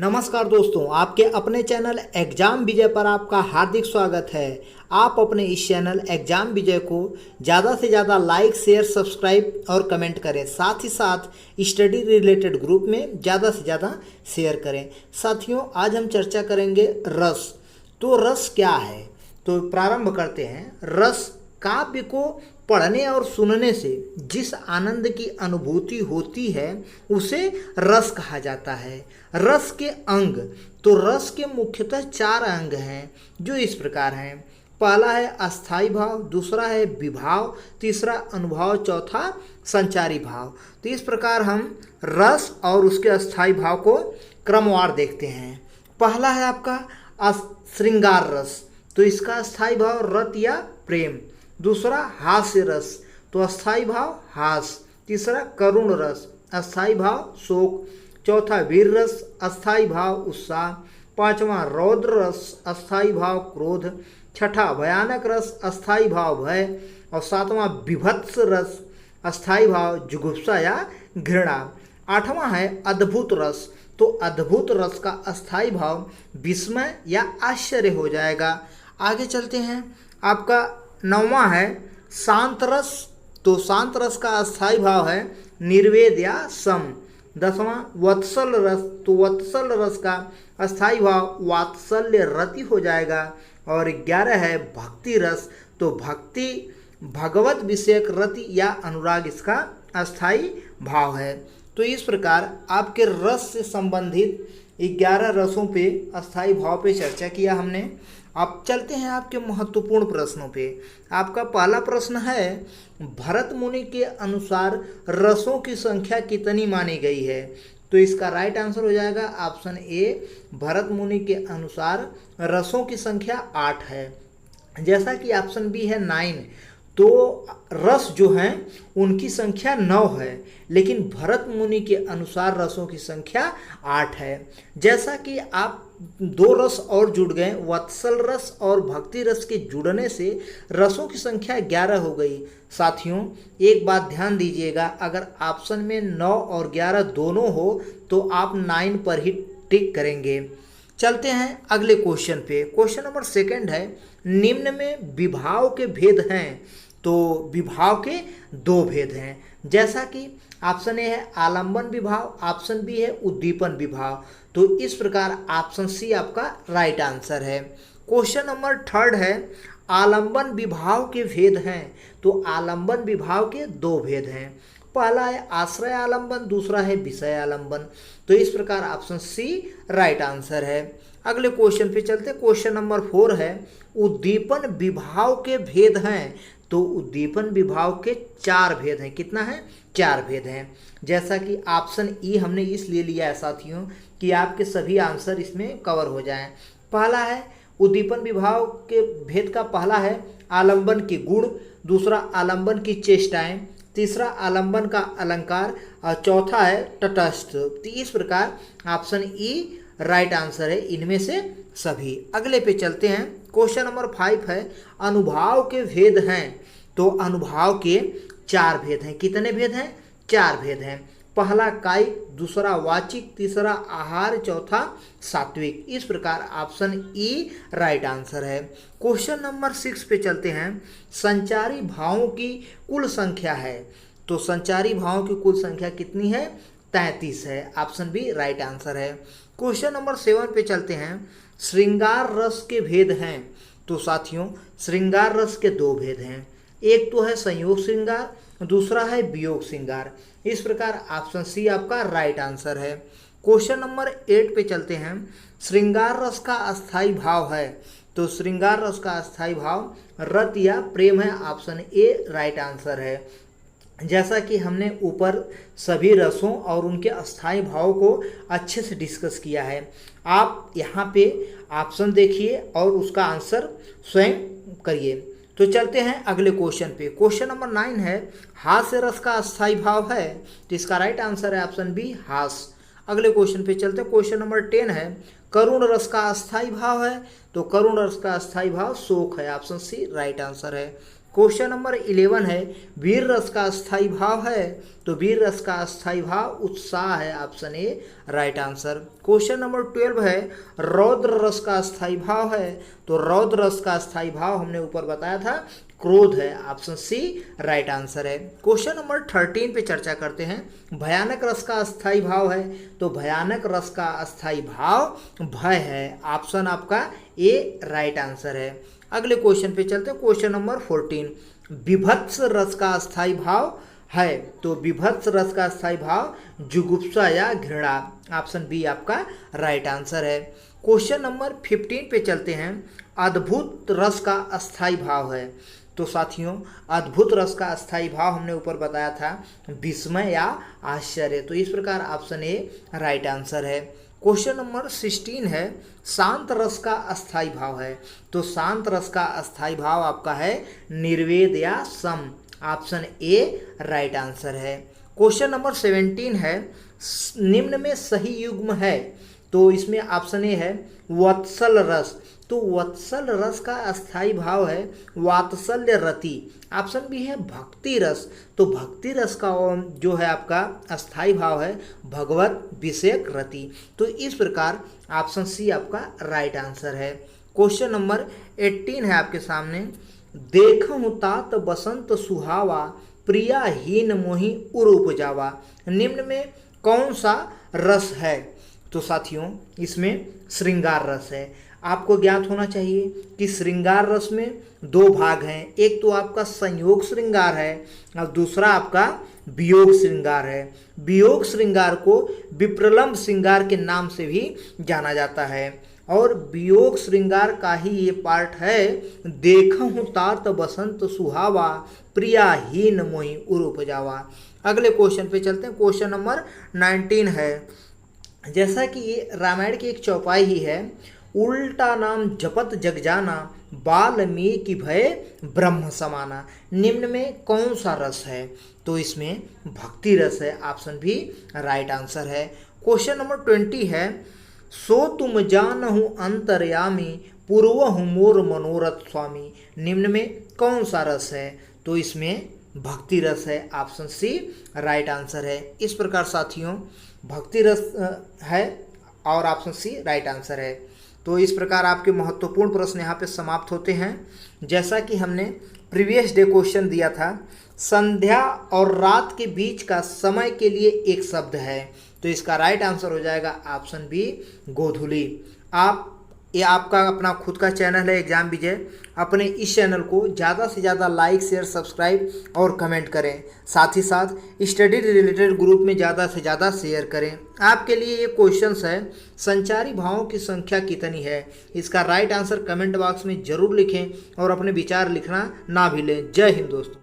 नमस्कार दोस्तों, आपके अपने चैनल एग्जाम विजय पर आपका हार्दिक स्वागत है। आप अपने इस चैनल एग्जाम विजय को ज़्यादा से ज़्यादा लाइक, शेयर, सब्सक्राइब और कमेंट करें। साथ ही साथ स्टडी रिलेटेड ग्रुप में ज़्यादा से ज़्यादा शेयर करें। साथियों, आज हम चर्चा करेंगे रस। तो रस क्या है, तो प्रारंभ करते हैं। रस काव्य को पढ़ने और सुनने से जिस आनंद की अनुभूति होती है उसे रस कहा जाता है। रस के अंग, तो रस के मुख्यतः 4 अंग हैं जो इस प्रकार हैं। पहला है अस्थाई भाव, दूसरा है विभाव, तीसरा अनुभव, चौथा संचारी भाव। तो इस प्रकार हम रस और उसके अस्थाई भाव को क्रमवार देखते हैं। पहला है आपका श्रृंगार रस, तो इसका अस्थाई भाव रत या प्रेम। दूसरा हास्य रस, तो अस्थाई भाव हास। तीसरा करुण रस, अस्थाई भाव शोक। चौथा वीर रस, अस्थाई भाव उत्साह। पांचवा रौद्र रस, अस्थाई भाव क्रोध। छठा भयानक रस, अस्थाई भाव भय। और सातवां विभत्स रस, अस्थाई भाव जुगुप्सा या घृणा। आठवां है अद्भुत रस, तो अद्भुत रस का अस्थाई भाव विस्मय या आश्चर्य हो जाएगा। आगे चलते हैं। आपका 9वां है शांत रस, तो शांत रस का अस्थाई भाव है निर्वेद या सम। 10वां वत्सल रस, तो वत्सल रस का अस्थाई भाव वात्सल्य रति हो जाएगा। और 11 है भक्ति रस, तो भक्ति भगवत विषयक रति या अनुराग इसका अस्थाई भाव है। तो इस प्रकार आपके रस से संबंधित 11 रसों पे अस्थाई भाव पे चर्चा किया हमने। अब चलते हैं आपके महत्वपूर्ण प्रश्नों पे। आपका पहला प्रश्न है, भरत मुनि के अनुसार रसों की संख्या कितनी मानी गई है? तो इसका राइट आंसर हो जाएगा ऑप्शन ए, भरत मुनि के अनुसार रसों की संख्या 8 है। जैसा कि ऑप्शन बी है 9, तो रस जो हैं उनकी संख्या 9 है, लेकिन भरत मुनि के अनुसार रसों की संख्या 8 है। जैसा कि आप 2 रस और जुड़ गए, वत्सल रस और भक्ति रस के जुड़ने से रसों की संख्या 11 हो गई। साथियों, एक बात ध्यान दीजिएगा, अगर ऑप्शन में 9 और 11 दोनों हो तो आप 9 पर ही टिक करेंगे। चलते हैं अगले क्वेश्चन पे। क्वेश्चन नंबर 2 है, निम्न में विभाव के भेद हैं। तो विभाव के 2 भेद हैं। जैसा कि ऑप्शन ए है आलंबन विभाव, ऑप्शन बी है उद्दीपन विभाव। तो इस प्रकार ऑप्शन सी आपका राइट आंसर है। क्वेश्चन नंबर 3 है, आलंबन विभाव के भेद हैं। तो आलंबन विभाव के 2 भेद हैं। पहला है आश्रय आलंबन, दूसरा है विषय आलंबन। तो इस प्रकार ऑप्शन सी राइट आंसर है। अगले क्वेश्चन पे चलते। क्वेश्चन नंबर 4 है, उद्दीपन विभाव के भेद हैं। तो उद्दीपन विभाव के 4 भेद हैं। कितना है? 4 भेद हैं। जैसा कि ऑप्शन ई हमने इसलिए लिया है साथियों कि आपके सभी आंसर इसमें कवर हो जाएं। पहला है उद्दीपन विभाव के भेद का पहला है आलंबन के गुण, दूसरा आलंबन की चेष्टाएं, तीसरा आलंबन का अलंकार और चौथा है तटस्थ। तो इस प्रकार ऑप्शन ई राइट आंसर है इनमें से सभी। अगले पे चलते हैं। क्वेश्चन नंबर 5 है, अनुभाव के भेद हैं। तो अनुभाव के 4 भेद हैं। कितने भेद हैं? 4 भेद हैं। पहला कायिक, दूसरा वाचिक, तीसरा आहार, चौथा सात्विक। इस प्रकार ऑप्शन ई राइट आंसर है। क्वेश्चन नंबर 6 पे चलते हैं, संचारी भावों की कुल संख्या है। तो संचारी भावों की कुल संख्या कितनी है? 33 है। ऑप्शन बी राइट आंसर है। क्वेश्चन नंबर 7 पे चलते हैं, श्रृंगार रस के भेद हैं। तो साथियों, श्रृंगार रस के 2 भेद हैं। एक तो है संयोग श्रृंगार, दूसरा है वियोग श्रृंगार। इस प्रकार ऑप्शन सी आपका राइट आंसर है। क्वेश्चन नंबर 8 पे चलते हैं, श्रृंगार रस का अस्थाई भाव है। तो श्रृंगार रस का अस्थाई भाव रत या प्रेम है। ऑप्शन ए राइट आंसर है। जैसा कि हमने ऊपर सभी रसों और उनके अस्थाई भाव को अच्छे से डिस्कस किया है, आप यहाँ पे ऑप्शन देखिए और उसका आंसर स्वयं करिए। तो चलते हैं अगले क्वेश्चन पे। क्वेश्चन नंबर 9 है, हास्य रस का अस्थाई भाव है। तो इसका राइट आंसर है ऑप्शन बी हास। अगले क्वेश्चन पे चलते हैं। क्वेश्चन नंबर 10 है, करुण रस का अस्थाई भाव है। तो करुण रस का अस्थाई भाव शोक है। ऑप्शन सी राइट आंसर है। क्वेश्चन नंबर 11 है वीर रस का अस्थाई भाव है, तो वीर रस का अस्थाई भाव उत्साह है, option A right answer. Question number 12 है रौद्र रस का अस्थाई भाव है, तो रौद्र रस का अस्थाई भाव हमने ऊपर बताया था क्रोध है, ऑप्शन सी राइट आंसर है। क्वेश्चन नंबर 13 पे चर्चा करते हैं भयानक रस का अस्थाई भाव है, तो भयानक रस का अस्थाई भाव भय है, ऑप्शन आपका ए राइट आंसर है। अगले क्वेश्चन पे चलते हैं, क्वेश्चन नंबर 14 विभत्स रस का अस्थाई भाव है, तो विभत्स रस का अस्थाई भाव जुगुप्सा या घृणा, ऑप्शन बी आपका राइट आंसर है। क्वेश्चन नंबर 15 पे चलते हैं अद्भुत रस का अस्थाई भाव है, तो साथियों अद्भुत रस का अस्थाई भाव हमने ऊपर बताया था विस्मय या आश्चर्य, तो इस प्रकार ऑप्शन ए राइट आंसर है। क्वेश्चन नंबर 16 है शांत रस का अस्थाई भाव है, तो शांत रस का अस्थाई भाव आपका है निर्वेद या सम, ऑप्शन ए राइट आंसर है। क्वेश्चन नंबर 17 है निम्न में सही युग्म है, तो इसमें ऑप्शन ए है वत्सल रस, तो वत्सल रस का अस्थाई भाव है वात्सल्य रति, ऑप्शन बी है भक्ति रस, तो भक्ति रस का जो है आपका अस्थाई भाव है भगवत विषयक रति, तो इस प्रकार ऑप्शन सी आपका राइट आंसर है। क्वेश्चन नंबर 18 है आपके सामने देखहु तात बसंत सुहावा प्रियाहीन मोहि उर उपजावा, निम्न में कौन सा रस है, तो साथियों इसमें श्रृंगार रस है। आपको ज्ञात होना चाहिए कि श्रृंगार रस में दो भाग हैं, एक तो आपका संयोग श्रृंगार है और दूसरा आपका वियोग श्रृंगार है। वियोग श्रृंगार को विप्रलंब श्रृंगार के नाम से भी जाना जाता है और वियोग श्रृंगार का ही ये पार्ट है देखहु तात बसंत सुहावा प्रियाहीन मोहि उर उपजावा। अगले क्वेश्चन पे चलते हैं, क्वेश्चन नंबर 19 है जैसा कि ये रामायण की एक चौपाई ही है उल्टा नाम जपत जग जाना वाल्मीकि भय ब्रह्म समाना, निम्न में कौन सा रस है, तो इसमें भक्ति रस है, ऑप्शन भी राइट आंसर है। क्वेश्चन नंबर 20 है सो तुम जानहु अंतर्यामी पूर्वहु मोर मनोरथ स्वामी, निम्न में कौन सा रस है, तो इसमें भक्ति रस है, ऑप्शन सी राइट आंसर है। इस प्रकार साथियों भक्ति रस है और ऑप्शन सी राइट आंसर है। तो इस प्रकार आपके महत्वपूर्ण प्रश्न यहाँ पे समाप्त होते हैं। जैसा कि हमने प्रीवियस डे क्वेश्चन दिया था संध्या और रात के बीच का समय के लिए एक शब्द है, तो इसका राइट आंसर हो जाएगा ऑप्शन बी गोधूली। ये आपका अपना खुद का चैनल है एग्जाम विजय, अपने इस चैनल को ज़्यादा से ज़्यादा लाइक शेयर सब्सक्राइब और कमेंट करें, साथ ही साथ स्टडी रिलेटेड ग्रुप में ज़्यादा से ज़्यादा शेयर करें। आपके लिए ये क्वेश्चंस है संचारी भावों की संख्या कितनी है, इसका राइट आंसर कमेंट बॉक्स में ज़रूर लिखें और अपने विचार लिखना ना भूलें। जय हिंद दोस्तों।